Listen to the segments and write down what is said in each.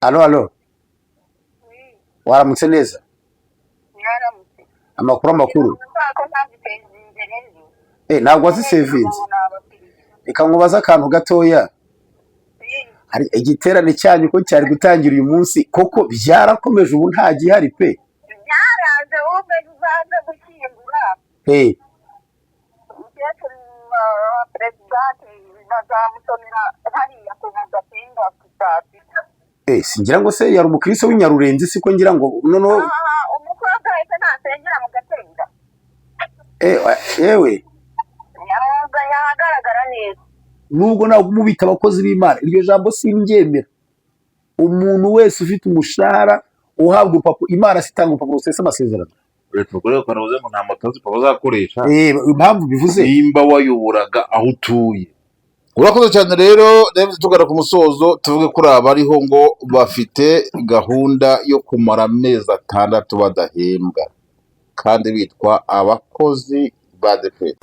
Alo, alo. Waramutse neza? Amakuru. Ntabwo wazi sevinzi. Reka nkubaze akantu gatoya. Hari igiterane cyanyu ko cyari gutangira uyu munsi koko byarakomeje ubu nta gihari pe. Byaraje wowe uzaze gushyingura. Perezidante bazamusomera hariya ku Mudatenga ku saa sita. Singira ngo se yari umukristo w'Inyarurenzi siko ngira ngo noneho umukobwa wese ntasengera mu Gatenga. Yewe Nyaroga yahagaragara neza. nubwo ntabwo mubita abakozi b'Imana iryo jambo simbyemera. Umuntu wese ufite umushahara uhabwa upapuro Imana sitanga upapuro usesa amasezerano. Uretse ko navuze ngo nta matazi papa bazakoresha. Impamvu bivuze nimba wayoboraga aho utuye. Urakoze cyane rero David, tugana ku musozo tuvuge kuri abariho ngo bafite gahunda yo kumara amezi 6 badahembwa kandi bitwa abakozi ba DP.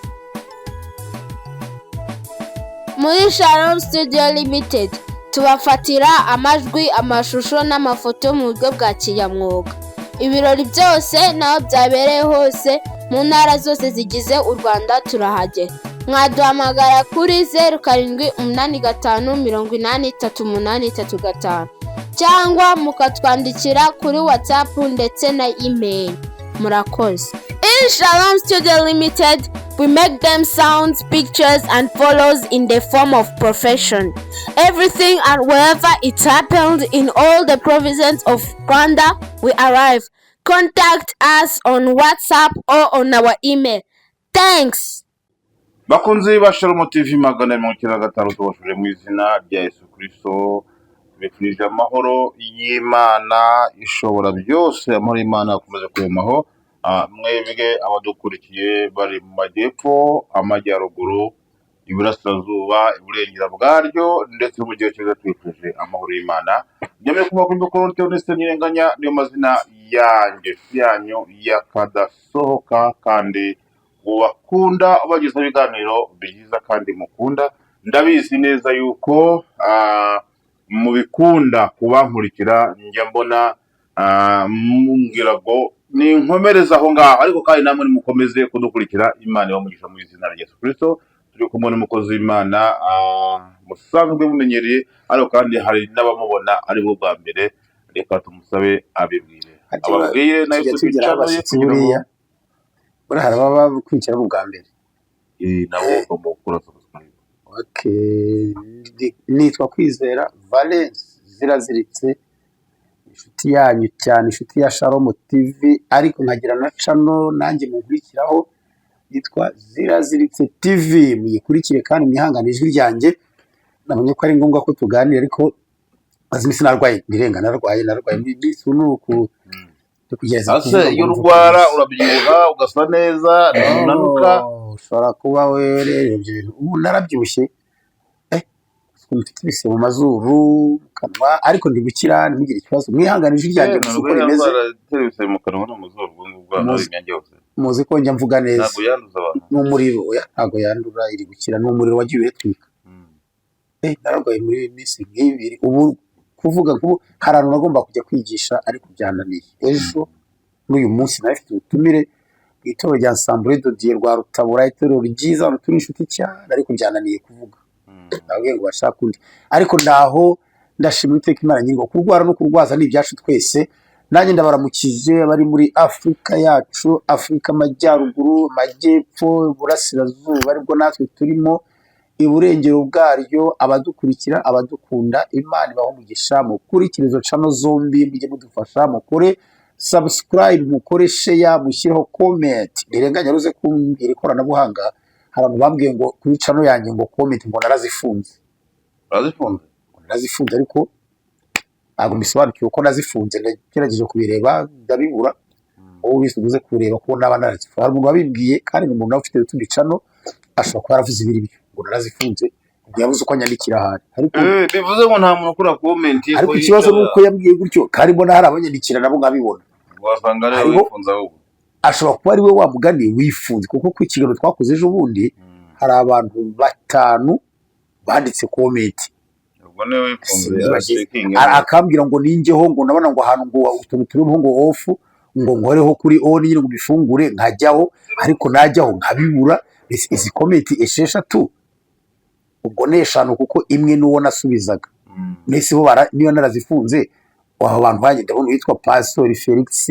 Muri Shalom Studio Limited tubafatira amajwi, amashusho n'amafoto mu buryo bwa kinyamwuga. Ibirori byose naho byabereye hose mu ntara zose zigize u Rwanda turahagera. Mwaduhamagara kuri 0785 cyangwa mukatwandikira kuri WhatsApp ndetse na email. Murakoze. In Shalom Studio Limited, we make them sounds, pictures and photos in the form of profession. Everything and wherever it happened in all the provinces of Rwanda, we arrive. Contact us on WhatsApp or on our email. Thanks. Bakunzi ba Shalom TV magana 95 tubashuje mu izina rya Yesu Kristo. Bifurije amahoro y'Imana ishobora byose, amahoro y'Imana akomeze kuyomaho. Mwebwe abadukurikiye bari mu majyepfo, amajyaruguru, iburasirazuba, iburengera bwaryo ndetse mu gihe cyose twifuje amahoro y'Imana. Nyamye kuba kuri Koronte Honeste Nyirenganya niyo mazina yanyu yakadasohoka kandi ubakunda bageza ibiganiro byiza kandi mukunda. Ndabizi neza yuko mu bikunda kubankurikira njya mbona mungira ngo ni nkomereza aho ngaho, ariko kandi namwe mukomeze kudukurikira. Imana ibamugisha mu izina rya Yesu Kristo. Turi kumwe n'umukozi w'Imana musanzwe mumenyereye, ariko kandi hari n'abamubona ari bo bwa mbere. Reka tumusabe abibwire, ababwire nayo tubicaye kuriya bora haraba bakwinjira mu bwa mbere. Nabo bamukura subscribe. Nitwa Kwizera Valence Ziraziritse, inshuti yanyu cyane, inshuti ya Shalom TV, ariko nkagira na channel nanjye mukurikiraho yitwa Ziraziritse TV. Muyikurikire kandi mwihangane ijwi ryanjye. Namenye ko ari ngombwa ko tuganira, ariko azimisi narwaye ndirenga narwaye n'isunuku kugeza ase iyo urwara urabyibuha ugasa neza unanuka. Ushobora kuba werere ibyo bintu. Ubu narabyibushye mfite ibise mu mazuru kanwa, ariko ndi gukira ntigire ikibazo. Mwihangane ijwi ryanjye uko rimeze. Terese mu kanwa no mu zuru bwa n'inyange yose. Muzi ko njya mvuga neza. Ntabwo yanduza abantu. N'umuriro ntabwo yandura, iri gukira. N'umuriro wagiye wetwika. Nararwaye muri minsi nk'ibiri. Ubu kuvuga ngo harano nagomba kujya kwigisha ariko byananiye. Ejo n'uyu munsi nafite ubutumire bw'itoro rya Ensemble de Dieu rwa Rutabura, itoro ryiza ruturi inshuti cyane, ariko byananiye kuvuga. Nabwiye ngo bashaka undi, ariko ndaho ndashimira iteka Imana nyingo. Kurwara no kurwaza ni ibyacu twese. Nanjye ndabaramukije bari muri Afrika yacu, Afrika amajyaruguru, amajyepfo, burasirazuba, aribwo natwe turimo iburengero bwaryo. Abadukurikira, abadukunda, Imana ibaho umugisha. Mukurikire izo channel zombi, mujye mudufasha, mukore subscribe, mukore share, mushyiraho comment. Ndirenganya ruze kumbwira ikoranabuhanga. Abantu bambwiye ngo kuri channel yanjye ngo comment ngo narazifunze. Narazifunze ariko ntabwo mbisobanukiwe ko nazifunze. Ndagerageje kubireba ndabibura. Wowe wisubize kureba ko naba narazifunze. Hari umuntu wabimbwiye, kandi umuntu nawe ufite utundi channel ashobora kuba yaravuze ibiri byo ngo narazifunze. Yavuze uko nyandikira ahari, ariko bivuze ngo nta muntu ukora comment. Ariko ikibazo nuko yambwiye gutyo, kandi mbona hari abanyandikira nabo nkabibona. Wasanga rero wifunza ahubwo. Ashobora kuba ari we wamugani wifunze, kuko ku kiganiro twakoze ejo bundi hari abantu 5 banditse comment. ubwo niwe wifunze akambwira ngo ninjyeho ngo ndabona ngo ahantu ngo utuntu turimo ngo off ngo nkoreho kuri on nyine ngo bifungure nkajyaho ariko najyaho nkabibura izi komenti esheshatu ubwo ni eshanu kuko imwe n'uwo nasubizaga mbese bo niyo narazifunze aba bantu banjye ndabona uwitwa Pastor Felix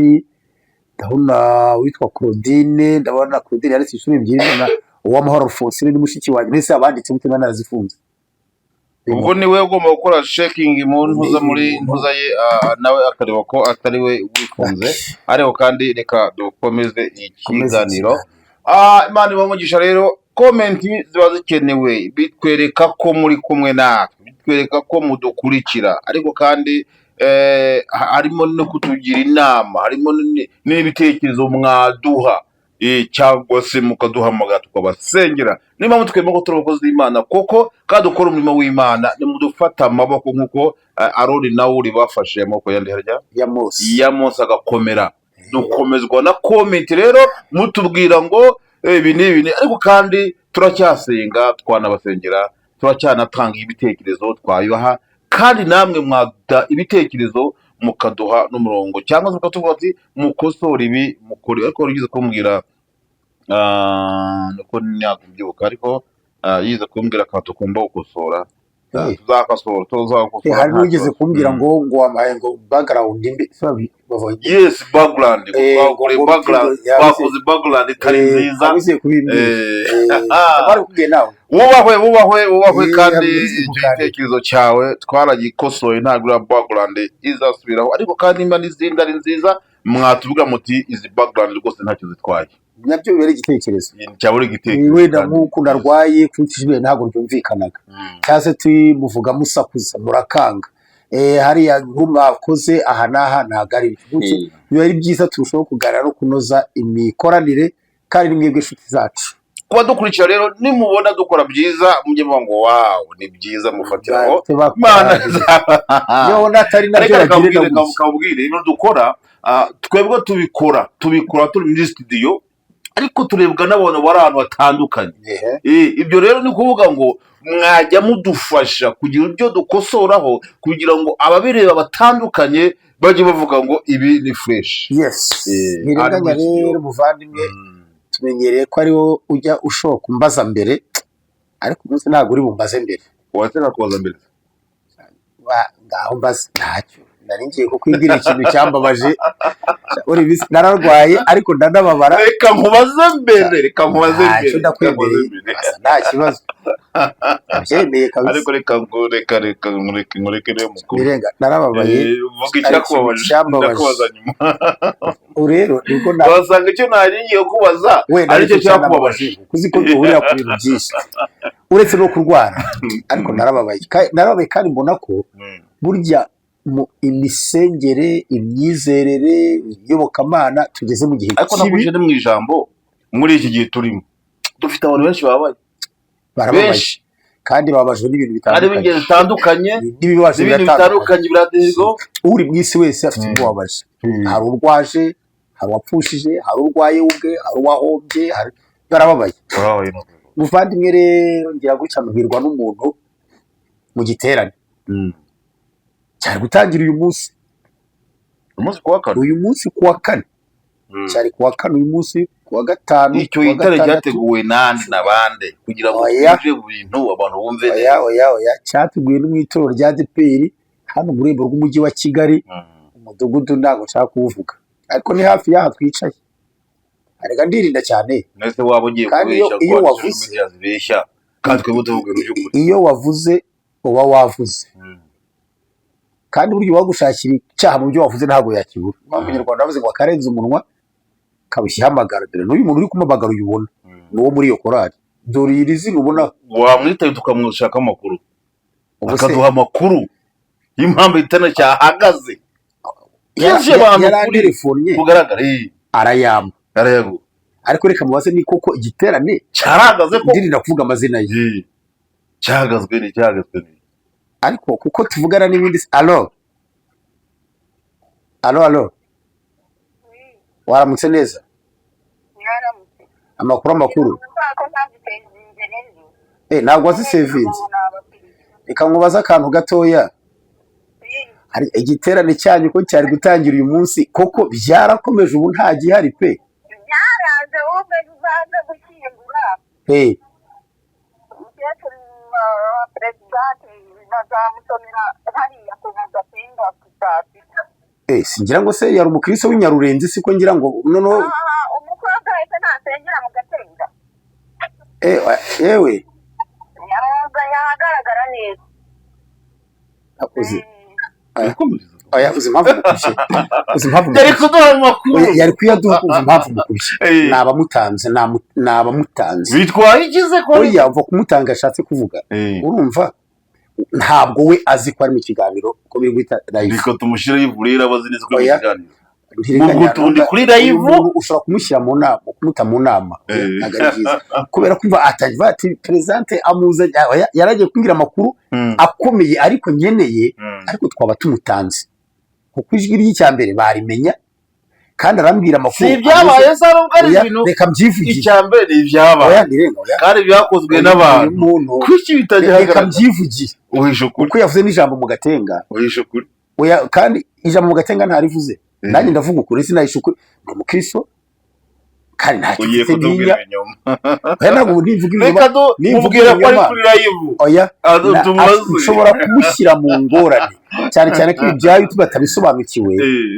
ndabona uwitwa Claudine ndabona Claudine yanditse inshuro ebyiri na uwamahoro Fonsine n'umushiki wanjye mbese abanditse mutima narazifunze ubwo niwe ugomba gukora checking mu ntuza muri ntuza ye nawe akareba ko atari we wifunze ariko kandi reka dukomeze ikiganiro Imana ibamugisha rero comment ziba zikenewe bitwereka ko muri kumwe natwe bitwereka ko mudukurikira ariko kandi harimo no kutugira inama harimo n'ibitekerezo mwaduha cyangwa se mukaduhamagara tukabasengera niba mutwemo ko turi abakozi b'Imana koko kandi ukora umurimo w'Imana nimudufata amaboko nk'uko Aroni nawe uri bafashe amaboko yandi harya ya Mose agakomera dukomezwa na comment rero mutubwira ngo ibi n'ibi ariko kandi turacyasenga twanabasengera turacyanatanga ibitekerezo twabibaha kandi namwe mwada ibitekerezo mukaduha n'umurongo cyangwa se mukatuvuga ati mukosora ibi mukuri ariko ugize kumbwira nuko nyakubyibuka ariko yize kumbwira ko tukumba gukosora tuzakosora tuzakosora hari n'ugeze kumbwira ngo wamaye ngo background imbe yes background bakoze background itari nziza bari kugiye nawe wubahwe kandi igitekerezo cyawe twaragikosoye ntabwo background izasubiraho ariko kandi imba n'izindi ari nziza mwatuvuga muti izi background rwose ntacyo zitwaye nabyo bibere igitekerezo cyabura igitekerezo wenda nk'uko narwaye kwikijwe ntabwo byumvikanaga cyase tumuvuga musakuza murakanga hariya nk'umwakoze aha n'aha ntabwo ari ibiki biba ari byiza turushaho kuganira no kunoza imikoranire kandi n'imwebwe inshuti zacu kuba dukurikira rero nimubona dukora byiza mujye muvuga ngo wawu ni byiza mufatiraho Imana yo natari nabyo bagire mukabwire ibintu dukora twebwe tubikora turi muri studio ariko turebwa n'abantu bari ahantu batandukanye ibyo rero ni kuvuga ngo mwajya mudufasha kugira ibyo dukosoraho kugira ngo ababireba batandukanye bajye bavuga ngo ibi ni fresh ntirenganya rero muvandimwe tumenyereye ko ari wowe ujya ushoka umbaza mbere ariko umunsi ntabwo uri bumbaze mbere watera kubaza mbere ngaho mbaza ntacyo nari ngiye kukwibwira ikintu cyambabaje nararwaye ariko ndanababara reka nkubaze mbere ntacyo ndakwemereye nta kibazo byemeye kabisa ariko reka nkureke rero mukuru narababaye vuga icyakubabaje nyuma rero nibwo wasanga icyo nari ngiye kubaza aricyo cyakubabaje kuzi ko duhurira ku bintu byinshi uretse no kurwara ariko narababaye kandi mbona ko burya mu imisengere imyizerere iyobokamana tugeze mu gihe kibi ariko nakuje mu ijambo muri iki gihe turimo dufite abantu benshi bababaye kandi babajwe n'ibintu bitandukanye n'ibibazo bitandukanye biradego uri mu isi wese afite ibyo wabaje hari urwaje hari uwapfushije hari urwaye ubwe hari uwahombye barababaye muvandimwe rero ngira gutya mbwirwa n'umuntu mu giterane cyari gutangira uyu munsi kuwa kane cyari kuwa kane uyu munsi kuwa gatanu icyo gitare cyateguwe nande nabande kugira ngo uje mu bintu abantu bumve oya cyateguwe n'umwitorero rya DPR hano mu rwego rw'umujyi wa Kigali umudugudu ntabwo nshaka kuvuga ariko ni hafi y'aha twicaye arega ndirinda cyane nese waba ugiye kubeshya iyo wavuze yazibeshya kandi twe mutuvuge n'ukuri iyo wavuze uba wavuze kandi buryo wagushakira icyaha mu byo wavuze ntabwo yakibura umunyarwanda yavuze ngo akarenza umunwa kabishyihamagara dore n'uyu muntu uri kumabagara uyubona n'uwo muri iyo korari dore iri zina ubona wamwitaye tukamushaka amakuru akaduha amakuru y'impamvu itana cyahagaze yarantelefonnye kugaragara arayamba ariko reka mubaze ni koko igiterane cyarahagaze ko ndirinda kuvuga amazina ye cyahagazwe ni ariko kuko tuvugana n'ibindi alo waramutse neza amakuru ntabwo wazisevinze reka nkubaze akantu gatoya hari igiterane cyanyu ko cyari gutangira uyu munsi koko byarakomeje ubu nta gihari pe byaraje wowe uzaze gushyingura umukecuru wa perezidante bazamusomera hariya ku gatenga ku saa sita singira ngo se yari umukristo w'inyarurenzi siko ngira ngo noneho umukobwa wese ntasengera mu gatenga yewe yahagaragara neza akoze uzi impamvu mukubye yari kuduha amakuru yari kuyaduha kumva impamvu mukubye ni abamutanze bitwaye ikize ko oya uva kumutanga ashatse kuvuga urumva ntabwo we azi ko ari mu kiganiro ko biri guhita live biko tumushyira y'ivurira abazi neza ko ari mu kiganiro Ntirenganya, tundi kuri live umuntu ushobora kumushyira mu nama kumuta mu nama ntabwo ari byiza kubera kumva atavuga ati perezidante amuze yaragiye kumbwira amakuru akomeye ariko nkeneye ariko twaba tumutanze kuko ijwi ry'icyambere barimenya kandi arambwira amakuru si ibyabaye se nubwo ari ibintu reka mbyivugire icyambere ibyabaye kandi byakozwe n'abantu kuki bitajya reka mbyivugire uhishe ukuri kuko yavuze n'ijambo mu gatenga uhishe ukuri kandi ijambo mu gatenga ntarivuze nanjye ndavuga ukuri sinahishe ukuri ni umukristo kandi nta ugiye kintu kutubwira inyuma ntabwo nivuga reka mubwira ko ari kuri live oya tumubaze ushobora kumushyira mu ngorane cyane cyane ko ibya YouTube atabisobanukiwe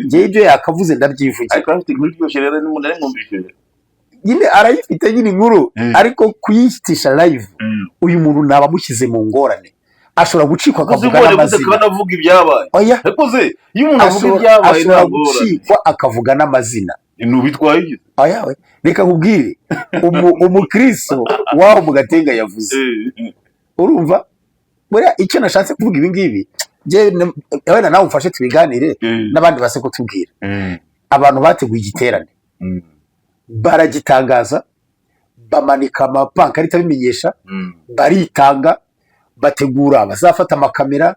ngewe ibyo yakavuze ndabyivugira ariko afite inkuru iryoshye rero n'umuntu ari mwumvishije nyine arayifite nyine inkuru ariko kuyihitisha live uyu muntu nabamushyize mu ngorane ashobora gucikwa akavuga n'amazina avuga ibyabaye oya ariko se iyo umuntu avuga ibyabaye ashobora gucikwa akavuga n'amazina bitwaye iki oya we reka nkubwire umukristo waho mu gatenga yavuze urumva buriya icyo nashatse kuvuga ibi ngibi wenda nawe umfashe tubiganire n'abandi base kutubwira abantu bateguye igiterane baragitangaza bamanika amapankarita bimenyesha baritanga bategura abazafata amakamera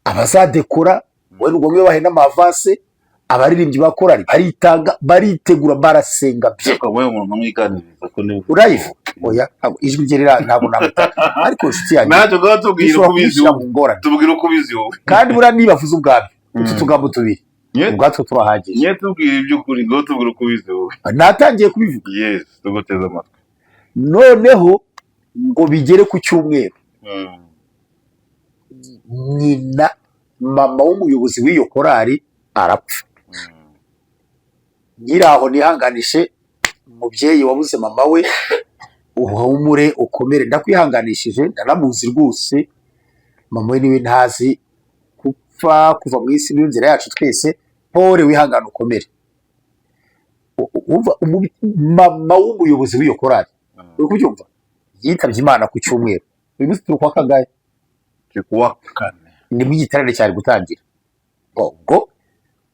abazadekora wenda ubwo mwe bahe n'amavase abaririmbyi ba korali baritanga baritegura barasenga bye urayivu oya ijwi rye ntabwo namutaka ariko inshuti yanjye ntacyo ngaho tubwira uko ubizi wowe kandi buriya nibavuze ubwabyo utu tugambo tubiri ubwatwo turahagije nye tubwira iby'ukuri ngaho tubwira uko ubizi wowe natangiye kubivuga yes tuguteze amatwi noneho ngo bigere ku cyumweru nyina mama w'umuyobozi w'iyo korali arapfa nyiraho nihanganishe umubyeyi wabuze mama we uhumure ukomere ndakwihanganishije ndanamuzi rwose mama we niwe ntazi kuva mu isi niyo nzira yacu twese pole wihangane ukomere mama w'umuyobozi w'iyo korali uri kubyumva yitabye Imana ku cyumweru uyu munsi turi kwa kangahe kuwa kane nibwo igiterane cyari gutangira ubwo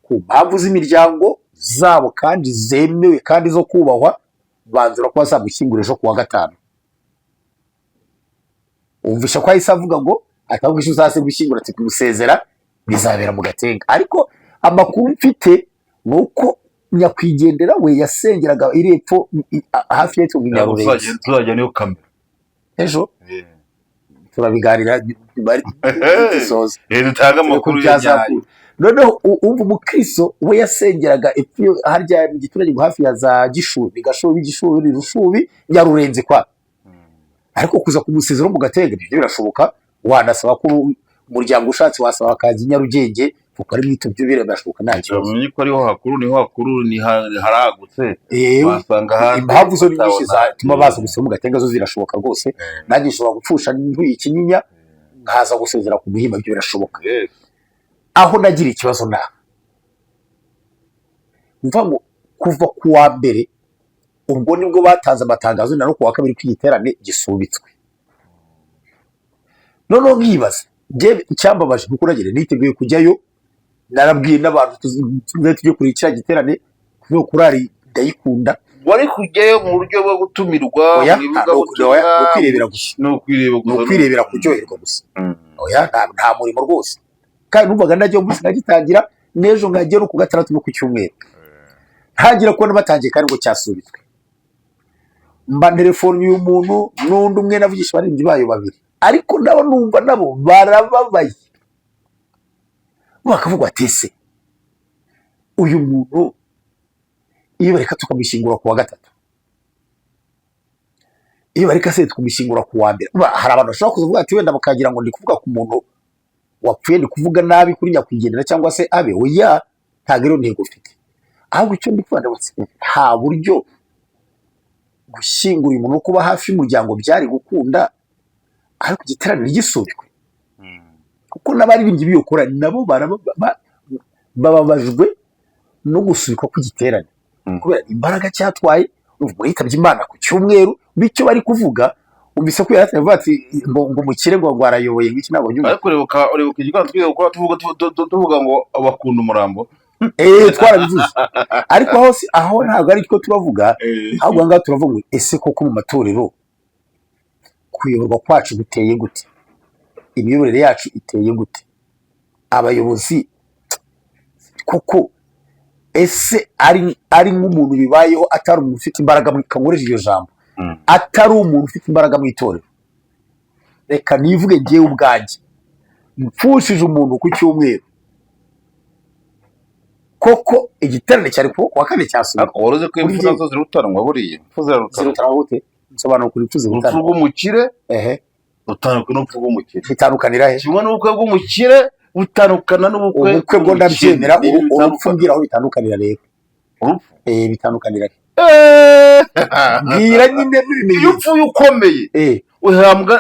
ku mpamvu z'imiryango zabo kandi zemewe kandi zo kubahwa banzura ko bazagushyingura ejo kuwa gatanu umvisha ko ahise avuga ngo atavuga ejo uzase gushyingura ati kumusezera bizabera mu gatenga ariko amakuru mfite ni uko nyakwigendera we yasengeraga iri epfo hafi y'epfo mu Nyarurenzi tuzajya niyo kamera ejo turabiganira dusoza dutanga amakuru y'ibyayi noneho umva umukristo we yasengeraga epfo harya mu giturage hafi ya za Gishubi Gishubi Rushubi Nyarurenzi kwa ariko kuza kumusezera mu gatenga ibyo birashoboka wanasaba ko umuryango ushatse wasaba akazi Nyarugenge kuko ari mwito byo birashoboka nta kibazo bamenye ko niho hakuru ni haragutse wasanga impamvu zo nyinshi zatuma baza gusezera mu gatenga zo zirashoboka rwose nanjye nshobora gupfusha ntuye ikinyinya nkaza gusezera ku muhimba byo birashoboka aho nagira ikibazo nawe mva ngo kuva ku wa mbere ubwo nibwo batanze amatangazo no ku wa kabiri kw'igiterane gisubitswe noneho nkibaza icyambabaje kuko uragenda niteguye kujyayo narabwiye n'abantu tujye kuri kiriya giterane kubera kurari ndayikunda wari kujyayo mu buryo bwo gutumirwa ukwirebera kuryoherwa gusa nta murimo rwose kandi numvaga najya umunsi nkagitangira n'ejo nkagera ku gatandatu no ku cyumweru ntagira kubona batangiye kandi ngo cyasubitswe mba telefone y'umuntu n'undi umwe navugisha abaririmbyi bayo babiri ariko nabo numva nabo barababaye, bakavuga ati ese uyu muntu iyo bareka tukamushyingura ku wa gatatu, iyo bareka se tukamushyingura ku wa mbere, hari abantu bashobora kuvuga ati wenda bakagira ngo ndi kuvuga ku muntu wapfuye, ndi kuvuga nabi kuri nyakwigendera cyangwa se abe. Oya, ntabwo ariyo ntego mfite, ahubwo icyo ndi kuvuga nta buryo gushyingura umuntu no kuba hafi y'umuryango byari gukunda, ariko igiterane ntigisubikwe, kuko n'abaririmbyi b'iyo korali nabo bababajwe no gusubikwa kw'igiterane kubera imbaraga cyatwaye. Yitabye Imana ku cyumweru, bityo bari kuvuga umvise ko yaravuga ati ngo umukire ngo gwarayoboye ngiki nabo nyuma. Ariko uribuka igikano twiga gukora tuvuga ngo abakunda umurambo. Twarabivuze, ariko aho ntabwo ari two turavuga, ahubwo ngaho turavuga ngo ese koko mu matorero kuyoborwa kwacu guteye gute, imiyoborere yacu iteye gute, abayobozi kuko ese ari nk'umuntu bibayeho atari umuntu ufite imbaraga, kankoresha iryo jambo, atari umuntu ufite imbaraga mu itorero. Reka nivuge ngewe ubwanjye mpfushije umuntu ku cyumweru, koko igiterane cyari ku wa kane cyasubira. Woroze ko impfu nazo zirutanwa buriya, zirutanwa gute? Nsobanura kuri impfu zirutanwa. Urupfu rw'umukire rutandukana n'urupfu rw'umukire. Bitandukanira he? Kimwe n'ubukwe bw'umukire butandukana n'ubukwe bwo ndabyemera. Urupfu mbwira aho bitandukanira rero. Urupfu bitandukanira he? Mbwira nyine bimenye. Iyo upfuye ukomeye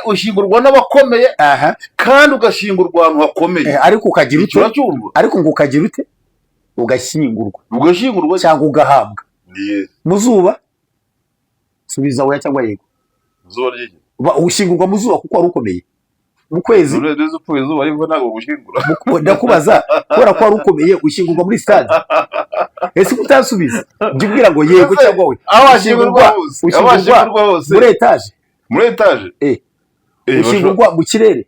ushyingurwa n'abakomeye, kandi ugashingurwa ahantu hakomeye, ariko ukagira ute? Ariko ngo ukagira ute? Ugashyingurwa cyangwa ugahabwa mu zuba. Subiza oya cyangwa yego. Zuba ry'iki? Ushyingurwa mu zuba kuko wari ukomeye. Mu kwezi upfuye zuba ariko ntabwo gushyingura. Ndakubaza kubera ko wari ukomeye ushyingurwa muri stade. Ese utasubiza jya ubwira ngo yego cyangwa we. Ushyingurwa hose muri etaje. Muri etaje ushyingurwa mu kirere.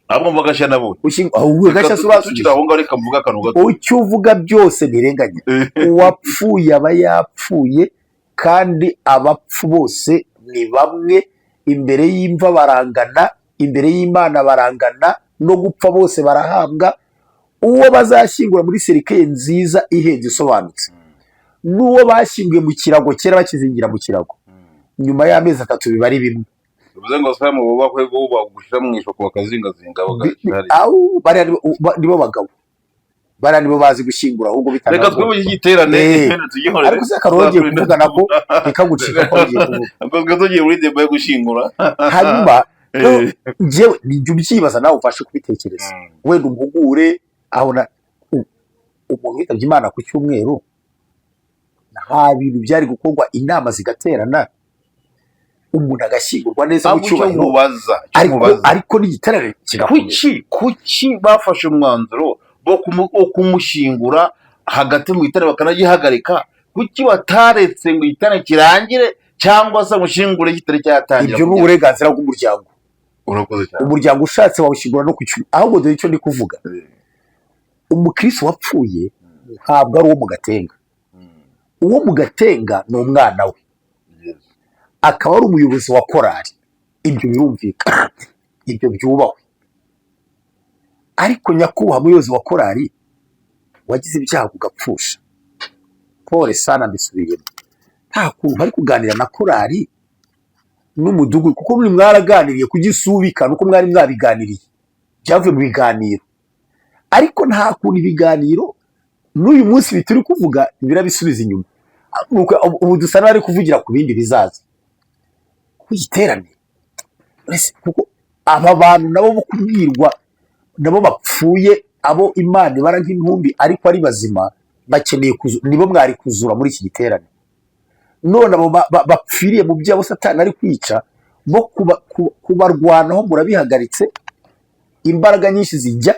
Abo mbagasha nabo gasha tukira aho ngaho reka mvuga akantu gato. Icyo uvuga byose birenganya. Uwapfuye aba yapfuye, kandi abapfu bose ni bamwe imbere y'imva barangana, imbere y'Imana barangana, no gupfa bose barahabwa. Uwo bazashyingura muri serikeye nziza ihenze isobanutse, n'uwo bashyinguye mu kirago kera bakizingira mu kirago, nyuma y'amezi 3 biba ari bimwe. Bivuze ngo samu bubakwe go bagushyira mu ishoko bakazingazinga bagashari. Bari nibo bagabo, bari nibo bazi gushyingura, ahubwo bitandukanye. Reka twebwe igiterane tugihore. Ariko se karongiye kuvuga nako bikagucika ko ngiye kuvuga. Ubwo tugiye muri deba yo gushyingura. Hanyuma jewe ninjye ubyibaza nawe ufashe kubitekereza. Wenda umpugure aho na umuntu yitabye Imana ku cyumweru, nta bintu byari gukorwa, inama zigaterana, umuntu agashyingurwa neza mu cyubahiro. Ariko n'igiterane kuki bafashe umwanzuro wo kumushyingura hagati mu giterane bakanagihagarika? Kuki bataretse ngo igiterane kirangire cyangwa se mushyingure igiterane cyatangira? Ibyo ni uburenganzira bw'umuryango. Urakoze cyane. Umuryango ushatse wawushyingura no ku cyumweru. Ahubwo dore icyo ndi kuvuga, umukristo wapfuye ntabwo ari uwo mu Gatenga. Uwo mu Gatenga ni umwana we, akaba ari umuyobozi wa korali. Ibyo birumvikana, ibyo byubahwe. Ariko nyakubahwa umuyobozi wa korali wagize ibyago ugapfusha, pole sana, mbisubiyemo. Nta kuntu bari kuganira na korali n'umudugudu, kuko muri mwaraganiriye kugisubikana uko mwari mwabiganiriye, byavuye mu biganiro. Ariko nta kuntu ibiganiro n'uyu munsi bituri kuvuga birabisubiza inyuma. Ubu dusa n'abari kuvugira ku bindi bizaza kugiterane. Kuko aba bantu nabo bo kubwirwa, nabo bapfuye, abo Imana ibara nk'intumbi ariko ari bazima, bakeneye nibo mwari kuzura muri iki giterane. None abo bapfiriye mu byabo Satani ari kwica, bo kubarwanaho murabihagaritse. Imbaraga nyinshi zijya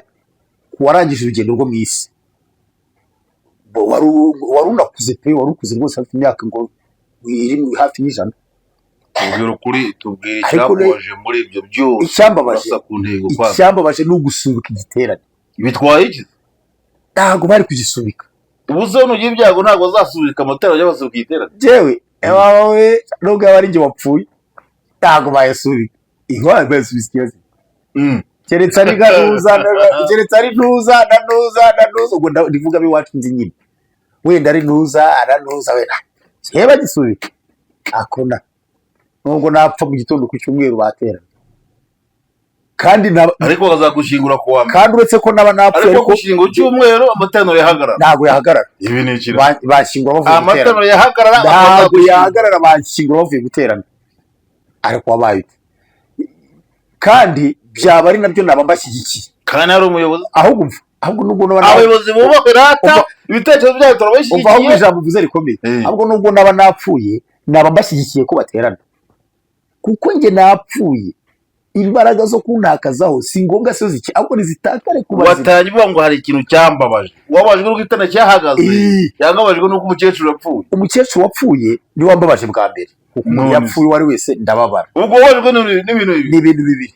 kuwarangije urugendo rwo mu isi. Wari unakuze pe, wari ukuze rwose, afite imyaka ngo hafi y'ijana. Ubwira kuri tubwira icyababaje muri ibyo byose. Icyambabaje ni ugusubika igiterane. Bitwaye iki? Ntabwo bari kugisubika. Ubuze n'ugiye ibyago ntabwo azasubika amatorero y'abasubika igiterane. Jewe nubwo yaba ari njye wapfuye, ntabwo bayasubika. ihwa basubiza ikibazo keretse ari ganuza keretse ari ntuza na ntuza ubwo ndivuga biwacu nzi nyine wenda ari ntuza aranuza wenda yeba gisubi akona nubwo napfa mu gitondo ku cyumweru batera kandi ariko bazagushingura ku wa kandi uretse ko naba napfuye ariko gushingura cyumweru amateraniro yahagarara ntago yahagarara ibi ni ikiro bashingura bavuye amateraniro yahagarara ntago yahagarara bashingura bavuye guterana ariko wabaye kandi byaba ari nabyo naba mbashyigikiye kandi ari umuyobozi ahubwo nubwo naba abayobozi bubakwe rata ibitekerezo byabo turabashyigikiye ahubwo ijambo uvuze rikomeye ahubwo nubwo naba napfuye naba mbashyigikiye ko baterana kuko njye napfuye imbaraga zo kuntakazaho si ngombwa se ziki ahubwo nizitakare ku bazima watangiye ngo hari ikintu cyambabaje wabajwe n'uko itana cyahagaze yangabajwe n'uko umukecuru yapfuye umukecuru wapfuye ni wambabaje bwa mbere kuko umuntu yapfuye wari wese ndababara ubwo wabajwe n'ibintu bibiri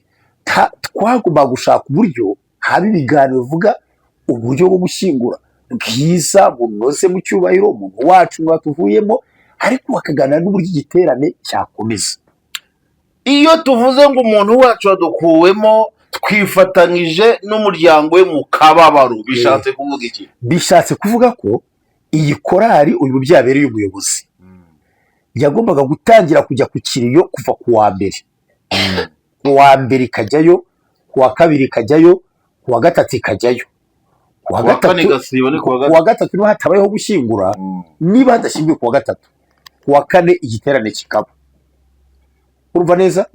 twagomba gushaka uburyo haba ibiganiro bivuga uburyo bwo gushyingura bwiza bunoze mu cyubahiro umuntu wacu mwatuvuyemo ariko bakaganira n'uburyo igiterane cyakomeza iyo tuvuze ngo umuntu wacu wadukuwemo twifatanyije n'umuryango we mu kababaro bishatse kuvuga iki bishatse kuvuga ko iyi korari uyu byabereye umuyobozi yagombaga gutangira kujya ku kiriyo kuva ku wa mbere ku wa mbere ikajyayo ku wa kabiri ikajyayo ku wa gatatu ikajyayo ku wa gatatu niba hatabayeho gushyingura niba hadashyinguye ku wa gatatu ku wa kane igiterane kikaba urumva neza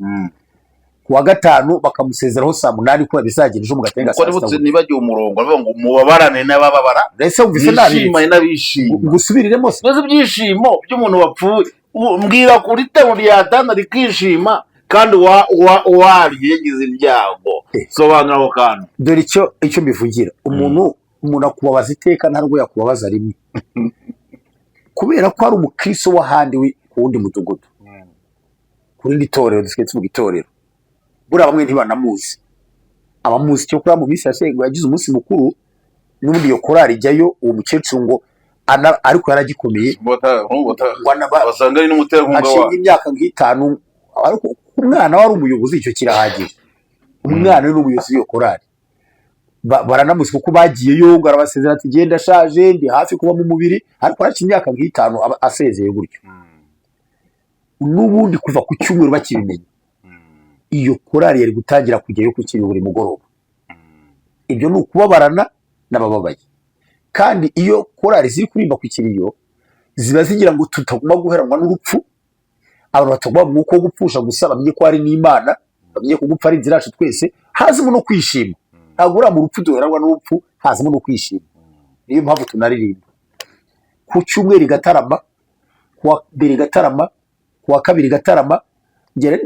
ku wa gatanu bakamusezeraho saa 8 ko bizagenda ejo mu gatenga saa 7 nibagiye umurongo bavuga ngo mubabarane n'abababara ndetse umvise nabi bishimanye n'abishima gusubiriremo neza ibyishimo by'umuntu wapfuye mbwira kuri temu rya dana rikishima kandi yagize ibyago sobanura ako kantu dore icyo mbivugira umuntu akubabaza iteka ntarwo yakubabaza rimwe kubera ko ari umukristo w'ahandi ku wundi mudugudu kuri iri torero dusigaye tuvuga itorero buriya bamwe ntibanamuzi abamuzi cyo kuri mu minsi yashenguye yagize umunsi mukuru n'ubundi iyo korari ijyayo uwo mukecuru ngo ariko yaragikomeye basanga ari n'umuterankunga wa imyaka nk'itanu ariko umwana wari umuyobozi icyo kirahagije umwana n'umuyobozi w'iyo korari baranamuzi kuko bagiyeyo ngo arabasezera ati genda ashaje ndi hafi kuba mu mubiri ariko araciye imyaka nk'itanu asezeye gutyo n'ubundi kuva ku cyumweru bakibimenya iyo korari yari gutangira kujyayo ku kiriyo buri mugoroba ibyo ni ukubabarana n'abababaye kandi iyo korari ziri kuririmba ku kiriyo ziba zigira ngo tutagomba guheranwa n'urupfu abantu batagomba mu mwuka wo gupfusha gusa bamenye ko hari n'Imana bamenye ko gupfa ari inzira yacu twese hazimo no kwishima ntabwo uriya mu rupfu duheranwa n'urupfu hazimo no kwishima niyo mpamvu tunaririmba ku cyumweru igatarama ku wa mbere igatarama ku wa kabiri igatarama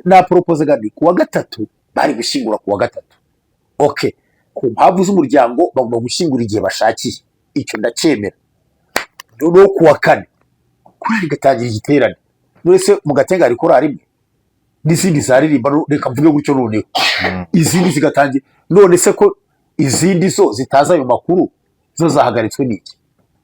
na propose gandi ku wa gatatu bari gushyingura ku wa gatatu okay ku mpamvu z'umuryango bagomba gushyingura igihe bashakiye icyo ndacyemera no ku wa kane korari igatangira igiterane none mu gatenga hari korari imwe n'izindi zaririmba reka mvuge gutyo noneho izindi zigatangira none se ko izindi zo zitaza ayo makuru zo zahagaritswe n'iki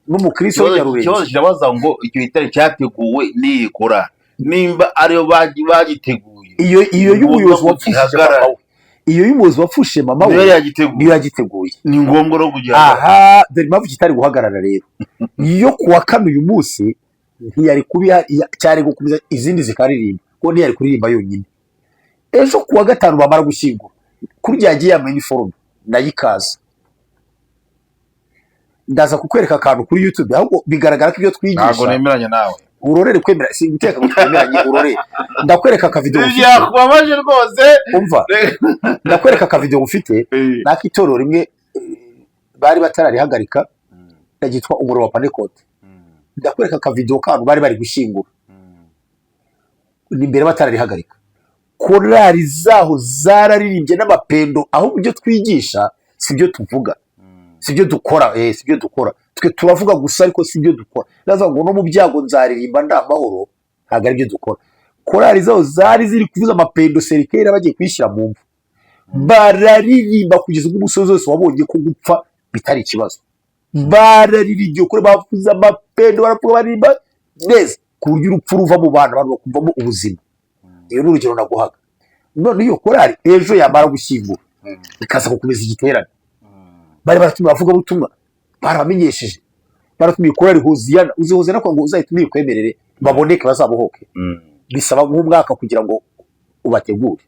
n'umukristo w'Inyarurenzi ikibazo kirabaza ngo icyo gitare cyateguwe n'iyi korari nimba ariyo bagiteguye iyo y'umuyobozi wapfushije mama we iyo y'umuyobozi wapfushije mama we niyo yagiteguye ni ngombwa no kugira aha dore impamvu kitari guhagarara rero iyo kuwa kane uyu munsi ntiyari kuba cyari gukomeza izindi zikaririmba ko ntiyari kuririmba yonyine ejo kuwa gatanu bamara gushyingura kurya yagiye yambaye iniforume nayo ikaza ndaza kukwereka akantu kuri YouTube ahubwo bigaragara ko ibyo twigisha ntabwo nemeranya nawe urorere kwemera si guteka ngo twemeranye urorere ndakwereka ka video ufite yakubabaje rwose umva ndakwereka ka video ufite nakitorero rimwe bari batararihagarika yagitwa umuro wa Panekote ndakwereka ka video kantu bari gushyingura n'imbere batararihagarika korari zaho zararirimbye n'amapendo aho ibyo twigisha sibyo tuvuga sibyo dukora sibyo dukora twe turavuga gusa ariko sibyo dukora naza ngo no mu byago nzaririmba ndamahoro ntago ari byo dukora korari zaho zari ziri kuvuza amapendo serikera bagiye kwishyira mu mvu bararirimba kugeza ubwo umusozi wose wabonye ko gupfa bitari ikibazo bararirimba kuri bavuza amapendo baravuga baririmba neza ku buryo urupfu ruva mu bantu bakumvamo ubuzima iyo n'urugero naguhaga none iyo korari ejo yamara gushyingura ikaza gukomeza igiterane, bari baratumiye abavugabutumwa, barabamenyesheje, baratumiye korari Hoziyana. Uzi Hoziyana ko ngo uzahita umwikwemerere baboneke bazabohoke, bisaba nk'umwaka kugira ngo ubategure,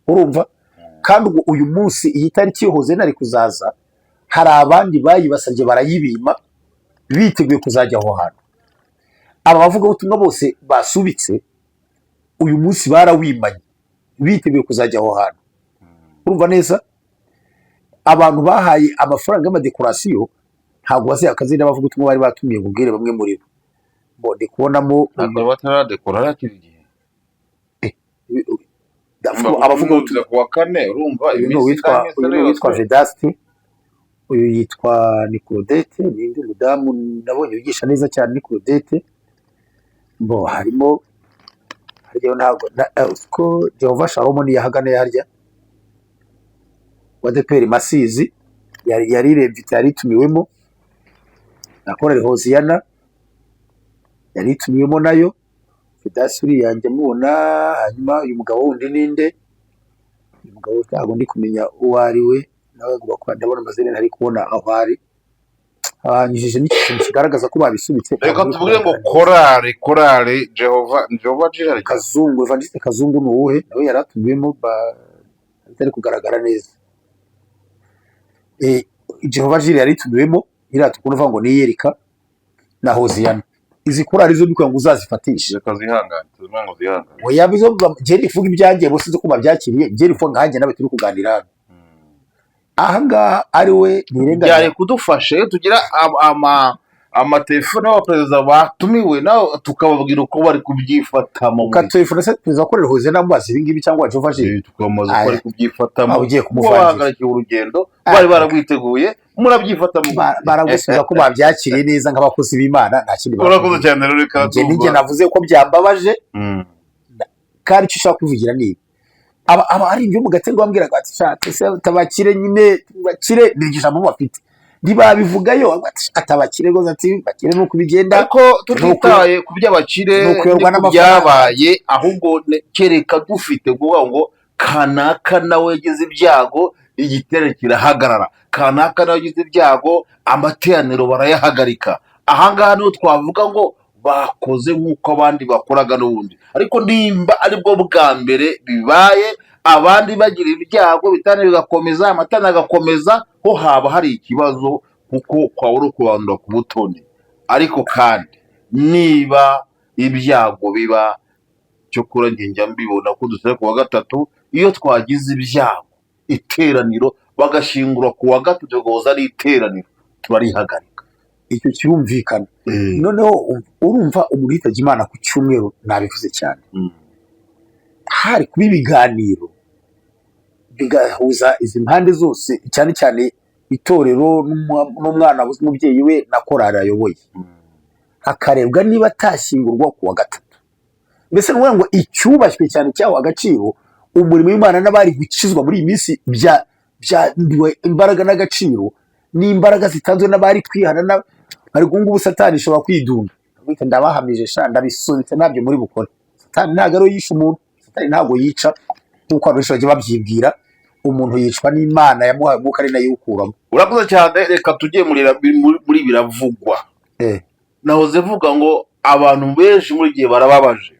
urumva. Kandi ubwo uyu munsi iyi tariki Hoziyana ari kuzaza, hari abandi bayibasabye barayibima biteguye kuzajya aho hantu. Aba bavugabutumwa bose basubitse uyu munsi barawimanye biteguye kuzajya aho hantu, urumva neza. Abantu bahaye amafaranga y'amadekorasiyo ntabwo baziha akazi n'abavugabutumwa bari batumiye ngo ubwire bamwe muri bo. Ndi kubonamo ntabwo bataradekora hakiri igihe. abavugabutumwa kuwa kane, urumva uyu witwa Vedasti, uyu yitwa Nikodete, n'indi mudamu nabonye wigisha neza cyane Nikodete. Bo harimo ntabwo ko Jehova Shalom yahagana yarya wa DPR Masizi yari remvite yaritumiwemo na korari Hoziyana yaritumiwemo nayo. Vedasi uri yanjye mubona. Hanyuma uyu mugabo wundi ninde, uyu mugabo ntabwo ndi kumenya uwo ari we, nawe ndabona amazina ntari kubona aho ari. Hanyujije n'ikintu kigaragaza ko babisubitse. Reka tuvuge ngo korari Jehova Jireh Kazungu, Evangeliste Kazungu ni uwuhe? Nawe yaratumiwemo atari kugaragara neza. Jehova Jireh yaritumiwemo, iriya tukuvuga ngo ni Yerika na Hoziyana. Izi korari zo bikwiye ngo uzazifatishe. Reka zihangane, tuzima ngo zihangane. Oya bizo jeri ivuga ibyanjye bose zo kuba byakiriye, jeri ivuga nkanjye nawe turi kuganira hano. Aha ngaha ari we nirenga byari kudufashe tugira amatelefone y'abaperezida batumiwe nawe tukababwira uko bari kubyifatamo. Ukatelefone se perezida korera Hoziyana mubaza ibi ngibi cyangwa Jehova Jireh tukamaze ko bari kubyifatamo. Ugiye kumuvangira bahagarikiye urugendo bari baragwiteguye murabyifatamo, baragusubiza ko babyakiriye neza nk'abakozi b'Imana. Nta kindi urakoze cyane rero. Reka njye navuze ko byambabaje, kandi icyo ushaka kuvugira ni aba ari ibyo mu gatego bambwira ati shaka se tabakire nyine bakire nigisha mu bafite ntibabivugayo atabakire goza ati bakire nuko bigenda, ariko tutitaye ku by'abakire byabaye, ahubwo kereka dufite kuvuga ngo kanaka nawe yagize ibyago igiterane kirahagarara, kanaka nawe yagize ibyago amateraniro barayahagarika. Ahangaha niho twavuga ngo bakoze nk'uko abandi bakoraga n'ubundi. Ariko nimba aribwo bwa mbere bibaye, abandi bagira ibyago bitane bigakomeza, amatana agakomeza, ho haba hari ikibazo kuko kwabura kurandura ku butoni. Ariko kandi niba ibyago biba, cyo kura njya mbibona ko dusere ku wa gatatu, iyo twagize ibyago iteraniro bagashingura ku wa gatatu goza ari iteraniro tubarihagarika. Icyo kirumvikana. Noneho urumva umuntu yitabye Imana ku cyumweru, nabivuze cyane. Hari kuba ibiganiro bigahuza izi mpande zose, cyane cyane itorero n'umwana w'umubyeyi we na korari ayoboye, hakarebwa niba atashyingurwa ku wa gatatu. Mbese ni ukuvuga ngo icyubashywe cyane cyaho agaciro, umurimo w'Imana n'abari gukizwa muri iyi minsi byanduwe imbaraga n'agaciro, n'imbaraga zitanzwe n'abari kwihana bari gunga ubu Satani ishobora kwidunda. Ndabahamije sha ndabisubitse ntabyo muri bukore. Satani ntabwo ari yisha umuntu, Satani ntabwo yica nk'uko abenshi bagiye babyibwira. Umuntu yicwa n'Imana yamuhaye umwuka ari nayo ukuramo. Urakoze cyane. Reka tujye muri biravugwa. Nahoze vuga ngo abantu benshi muri gihe barababaje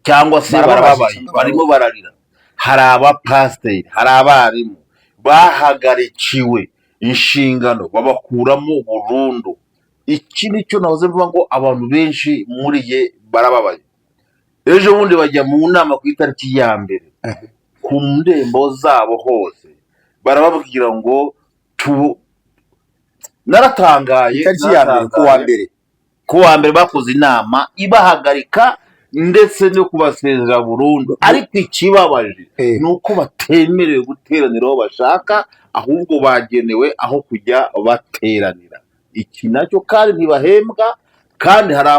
cyangwa se barababaye, barimo bararira. Hari abapasiteri, hari abarimu bahagarikiwe inshingano babakuramo burundu. Iki nicyo nahoze mvuga ngo abantu benshi muri ye barababaye. Ejo bundi bajya mu nama ku itariki ya mbere, ku ndembo zabo hose barababwira ngo naratangaye. Itariki ya mbere ku wa mbere bakoze inama ibahagarika ndetse no kubasezera burundu. Ariko ikibabaje ni uko batemerewe guteranira aho bashaka, ahubwo bagenewe aho kujya bateranira. Iki nacyo kandi ntibahembwa, kandi hari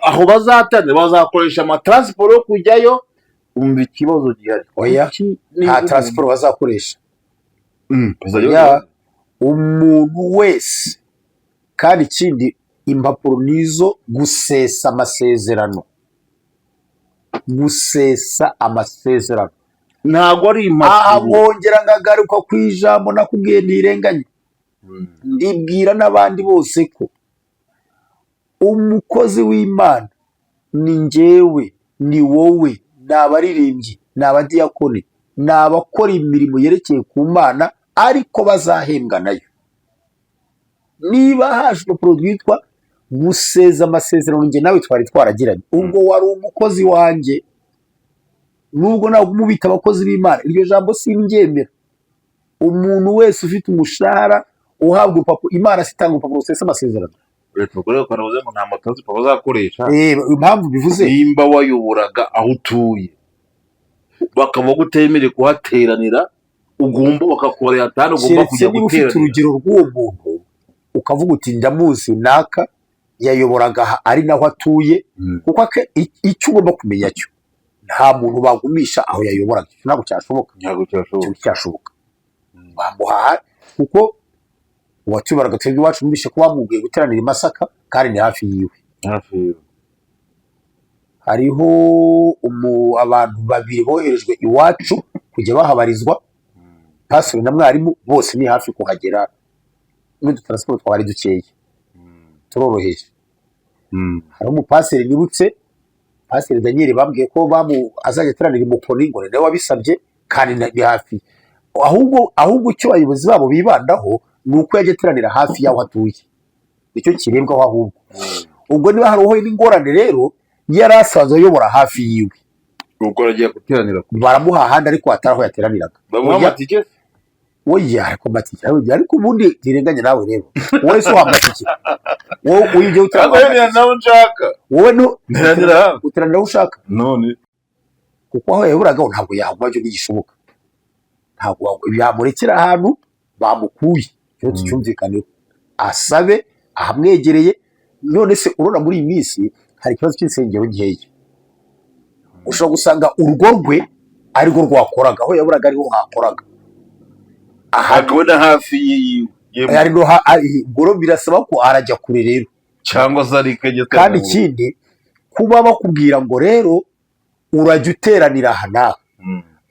aho bazateranira bazakoresha amataransiporo yo kujyayo. Umva ikibazo gihari. Oya, nta taransiporo bazakoresha. Umuntu wese, kandi ikindi impapuro nizo gusesa amasezerano. gusesa amasezerano. ntabwo ari aha impapuro. nkongera ngagaruka ku ijambo nakubwiye ntirenganye, ndibwira n'abandi bose ko umukozi w'Imana ni njyewe, ni wowe, ni abaririmbyi, ni abadiyakoni, ni abakora imirimo yerekeye ku Mana ariko bazahembwa nayo. Niba haje urupapuro rwitwa guseza amasezerano njye nawe twari twaragiranye, ubwo wari umukozi wanjye, nubwo ntabwo umubita abakozi b'Imana, iryo jambo simbyemera. Umuntu wese ufite umushahara uhabwa urupapuro, Imana sitanga urupapuro rusesa amasezerano. leta kuri kanavuze ngo nta matazi papa bazakoresha. Impamvu bivuze nimba wayoboraga aho utuye bakaba gutemere kuhateranira, ugomba bakakorera atanu, ugomba kujya niba ufite guteranira. urugero rw'uwo muntu ukavuga uti ndamuzi naka yayoboraga ari naho atuye, kuko icyo ugomba kumenya cyo nta muntu bagumisha aho yayoboraga, ntabwo cyashoboka, cyashoboka bamuhaha, kuko uwatuyobораga twebwe iwacu numvise ko bamubwiye guteranira i Masaka kandi ni hafi yiwe. Hariho abantu babiri boherejwe iwacu kujya bahabarizwa, pastori na mwarimu, bose ni hafi kuhagera, n'udutransport twari dukeye turoroheje. Hari umupaseri nibutse, paseri Daniel, bambwiye ko azajya ateranira i Mukoni, ngo nawe wabisabye kandi ni hafi. Ahubwo icyo abayobozi babo bibandaho ni uko yajya ateranira hafi y'aho atuye, nicyo kirebwaho ahubwo. Ubwo niba hari uwo n'ingorane rero, yari asanzwe ayobora hafi yiwe, ubwo aragiye guteranira baramuha ahandi ariko atari aho yateraniraga. Oya, ariko matike ariko ubundi ntirenganye nawe rero, wowe se wamatike, wowe ujye uteranira nawe nshaka, wowe nteranira uteranira aho ushaka, none kuko aho yayoboraga ntabwo yahuma, byo ntigishoboka, ntabwo yamurekera ahantu bamukuye, cyo cyumvikaneho, asabe ahamwegereye. None se urona muri iyi minsi hari ikibazo cy'insengero nkeya, ushobora gusanga urugo rwe ari rwo rwakoraga, aho yayoboraga ariho hakoraga, akabona hafi yiwe, ubwo birasaba ko arajya kure rero, cyangwa se ari kajya. kandi ikindi kuba bakubwira ngo rero urajya uteranira aha n'aha,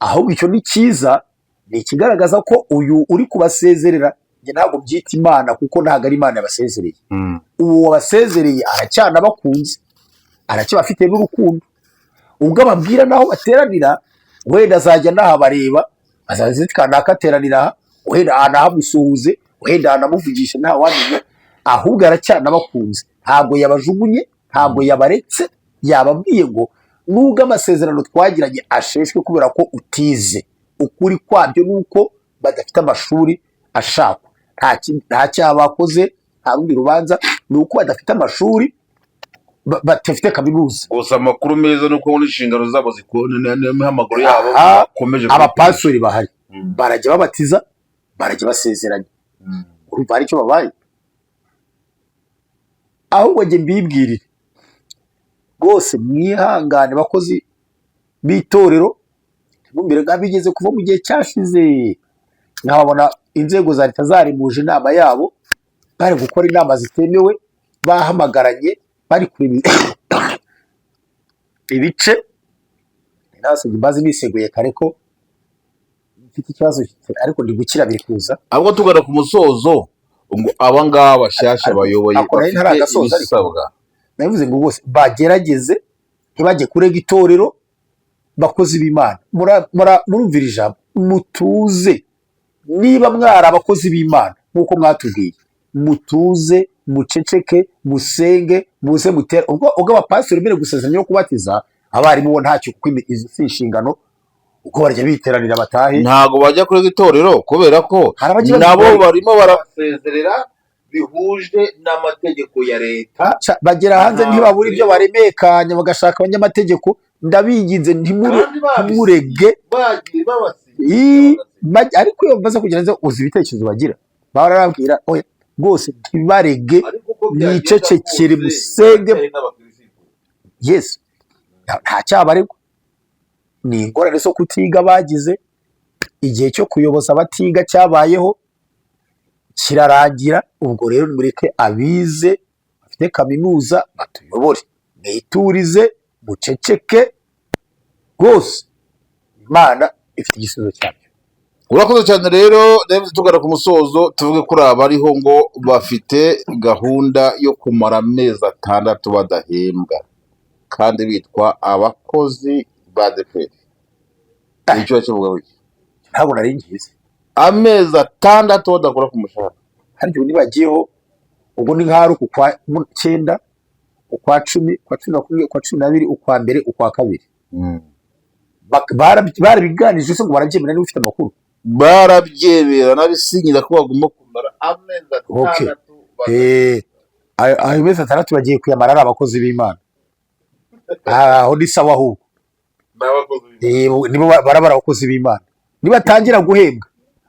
ahubwo icyo ni cyiza, ni ikigaragaza ko uyu uri kubasezerera njye ntabwo byita Imana, kuko ntabwo ari Imana yabasezereye. Uwo wabasezereye aracyanabakunze, aracyabafite n'urukundo. Ubwo ababwira naho bateranira, wenda azajya nahabareba, azazitika nakateranira aha, wenda anahamusuhuze, wenda anamuvugisha nta wamenya, ahubwo aracyanabakunze. Ntabwo yabajugunye, ntabwo yabaretse, yababwiye ngo nubwo amasezerano twagiranye asheshwe kubera ko utize. Ukuri kwabyo nuko badafite amashuri ashakwa, nta cyaha bakoze, nta rundi rubanza, ni uko badafite amashuri, badafite kaminuza. Gusa amakuru meza nuko n'inshingano zabo zikona n'imihamagaro yabo bakomeje. Abapastori bahari barajya babatiza, barajya basezeranya, urumva hari icyo babaye. Ahubwo njye mbibwirire rwose, mwihangane bakozi b'itorero, ntumbire ngo bigeze kuva mu gihe cyashize, nkababona inzego za leta zarimuje inama yabo, bari gukora inama zitemewe, bahamagaranye bari kureba ibice. Nasabye imbazi niseguye kare ko mfite ikibazo, ariko ndi gukira biri kuza. Ahubwo tugana ku musozo, ngo aba ngaba bashyashya bayoboye bafite ibisabwa, nabivuze ngo bose bagerageze ntibajye kurega itorero. Bakozi b'Imana, murumvira ijambo, mutuze. Niba mwari abakozi b'Imana nk'uko mwatubwiye, mutuze, muceceke, musenge, muze mutere. Ubwo abapastori mbere gusezeranya no kubatiza, abarimu bo ntacyo, kuko izo si inshingano, uko barajya biteranira batahe. Ntabwo bajya kurega itorero kubera ko nabo barimo barasezerera bihuje n'amategeko ya leta. Bagera hanze ntibabura ibyo baremekanya, bagashaka abanyamategeko. Ndabinginze ntimurege, ariko iyo bamaze kugira ngo uzi ibitekerezo bagira, barababwira oya rwose ntibarege, mwicecekere, musenge. Yes, nta cyaha baregwa, ni ingorane zo kutiga bagize. Igihe cyo kuyoboza abatiga cyabayeho, kirarangira. Ubwo rero mureke abize bafite kaminuza batuyobore, mwiturize, muceceke, rwose imana ifite igisubizo cyabyo. urakoze cyane rero tugana ku musozo tuvuge kuri abariho ngo bafite gahunda yo kumara amezi 6 badahembwa kandi bitwa abakozi ba DPR. Nicyo kivuga wiki Ntabwo nari ngize amezi 6 badakora ku mushahara. hari igihe nibagiyeho ubwo ni nk'aho ku kwa 9, ukwa 10, ukwa 11, ukwa 12, ukwa mbere, ukwa kabiri. Barabiganije se ngo barabyemera niba ufite amakuru. Barabyemera n'abisinyira ko bagomba kumara amezi 6. Ayo mezi 6 bagiye kuyamara ari abakozi b'Imana. Aho ni sawa ahubwo. Nibo barabara abakozi b'Imana. Nibatangira guhembwa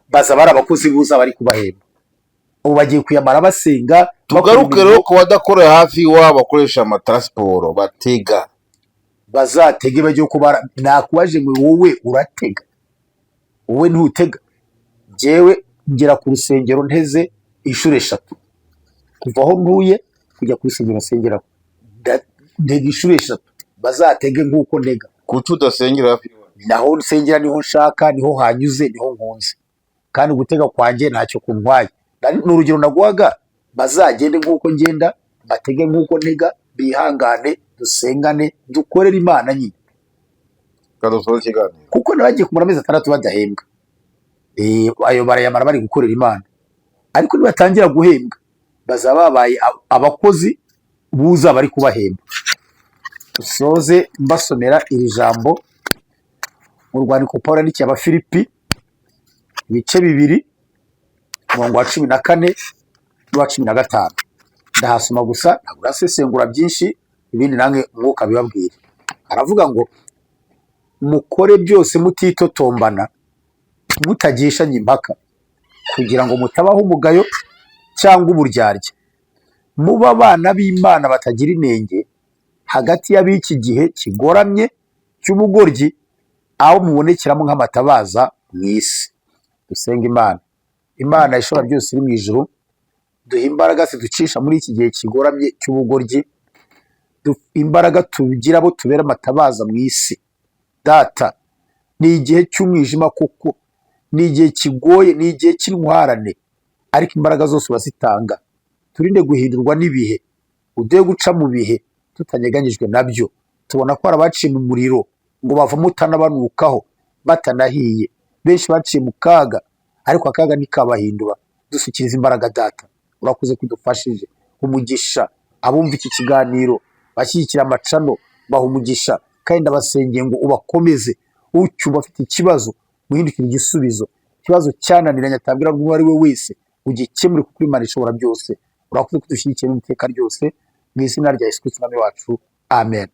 baza bari abakozi buza bari kubahemba. Ubu bagiye kuyamara basenga. Tugaruke rero ko badakorera hafi iwabo bakoresha amatransport batega. Bazatege bajye kubara. Nakubaje ngo wowe uratega, wowe ntutega. Jewe ngera ku rusengero nteze inshuro 3 kuva aho ntuye kujya ku rusengero nsengeraho, ndega inshuro 3. Bazatege nk'uko ntega. Kuki udasengera hafi iwawe? Naho nsengera niho nshaka, niho hanyuze, niho nkunze, kandi gutega kwanjye ntacyo kuntwaye. N'urugero naguhaga, bazagende nk'uko ngenda, batege nk'uko ntega, bihangane, dusengane, dukorera Imana nyine. Kadosoza ikiganiro Kuko nabagiye kumara amezi 6 badahembwa. Ayo barayamara bari gukorera Imana, ariko nibatangira guhembwa bazaba babaye abakozi buza bari kubahemba. Dusoze mbasomera iri jambo mu rwandiko Pawulo yandikiye Abafilipi ibice 2 umurongo wa 14 n'uwa 15. Ndahasoma gusa ntabwo urasesengura byinshi, ibindi nange umwuka bibabwira. Aravuga ngo mukore byose mutitotombana, mutagishanya impaka, kugira ngo mutabaho umugayo cyangwa uburyarya, muba abana b'Imana batagira inenge hagati y'ab'iki gihe kigoramye cy'ubugoryi, aho mubonekeramo nk'amatabaza mu isi. Dusenga Imana. Imana ishobora byose iri mu ijuru, duha imbaraga ziducisha muri iki gihe kigoramye cy'ubugoryi, imbaraga tugira abo tubera amatabaza mu isi. Data, ni igihe cy'umwijima kuko ni igihe kigoye, ni igihe cy'intwarane, ariko imbaraga zose bazitanga. Turinde guhindurwa n'ibihe, uduhe guca mu bihe tutanyeganyijwe nabyo. Tubona ko abaciye mu muriro ngo bavamo utanabanukaho batanahiye. Benshi baciye mu kaga, ariko akaga ntikabahindura. Dusukiriza imbaraga Data, urakoze kudufashije. Umugisha abumva iki kiganiro, bashyigikira amacano, baha umugisha, kandi ndabasengeye ngo ubakomeze. Ucyumva afite ikibazo muhindukire igisubizo. Ikibazo cyananiranye atabwira ngo ari we wese ugikemure, kuko Imana ishobora byose. Urakoze kudushyigikira mu iteka ryose, mu izina rya Yesu Kristo Umwami wacu, amen.